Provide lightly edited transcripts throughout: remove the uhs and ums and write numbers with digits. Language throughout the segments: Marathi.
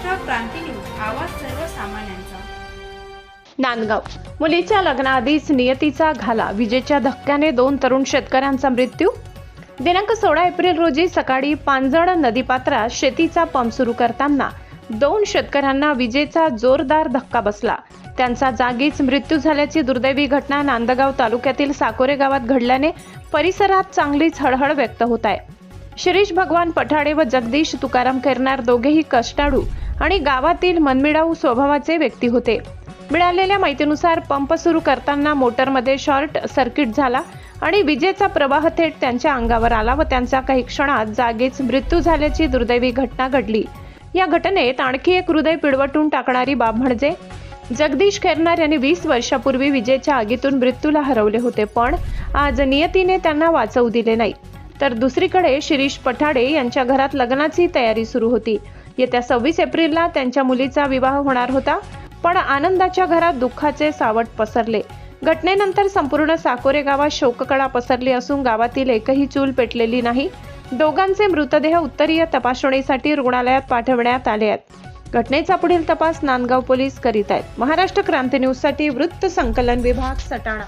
महाराष्ट्र क्रांती न्यूज, आवाज सर्वसामान्यांचा। नांदगाव मुलीच्या लग्नाआधीच नियतीचा घाला, विजेच्या धक्क्याने 2 तरुण शेतकऱ्यांचा मृत्यू। दिनांक 16 एप्रिल रोजी सकाळी पांजळ नदीपात्रात शेतीचा पंप सुरू करताना 2 शेतकऱ्यांना विजेचा जोरदार धक्का बसला। त्यांचा जागीच मृत्यू झाल्याची दुर्दैवी घटना नांदगाव तालुक्यातील साकोरे गावात घडल्याने परिसरात चांगलीच हळहळ व्यक्त होत आहे। शिरीष भगवान पठाडे व जगदीश तुकाराम केरनार दोघेही कष्टाळू आणि गावातील मनमिळाऊ स्वभावाचे व्यक्ती होते। मिळालेल्या माहितीनुसार पंप सुरू करताना मोटरमध्ये शॉर्ट सर्किट झाला आणि विजेचा प्रवाह थेट त्यांच्या अंगावर आला व त्यांचा काही क्षणात जागीच मृत्यू झाल्याची दुर्दैवी घटना घडली। या घटनेत आणखी एक हृदय पिळवटून टाकणारी बाब म्हणजे जगदीश केरनार यांनी 20 वर्षापूर्वी विजेच्या आगीतून मृत्यूला हरवले होते, पण आज नियतीने त्यांना वाचवू दिले नाही। तर दुसरीकडे शिरीष पठाडे यांच्या घरात लग्नाची तयारी सुरू होती। येत्या 26 एप्रिलला त्यांच्या मुलीचा विवाह होणार होता, पण आनंदाच्या घरात दुःखाचे सावट पसरले। घटनेनंतर संपूर्ण साकोरे गावात शोककळा पसरली असून गावातील एकही चूल पेटलेली नाही। दोघांचे मृतदेह उत्तरीय तपासणीसाठी रुग्णालयात पाठवण्यात आले आहेत। घटनेचा पुढील तपास नांदगाव पोलीस करीत आहेत। महाराष्ट्र क्रांती न्यूज साठी वृत्त संकलन विभाग सटाणा।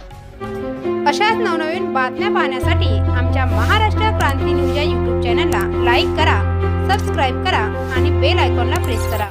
अशाच नवनवीन बातम्या पाहण्यासाठी आमच्या महाराष्ट्र क्रांती न्यूज या YouTube चॅनलला लाईक करा, सबस्क्राईब करा आणि बेल आयकॉनला प्रेस करा।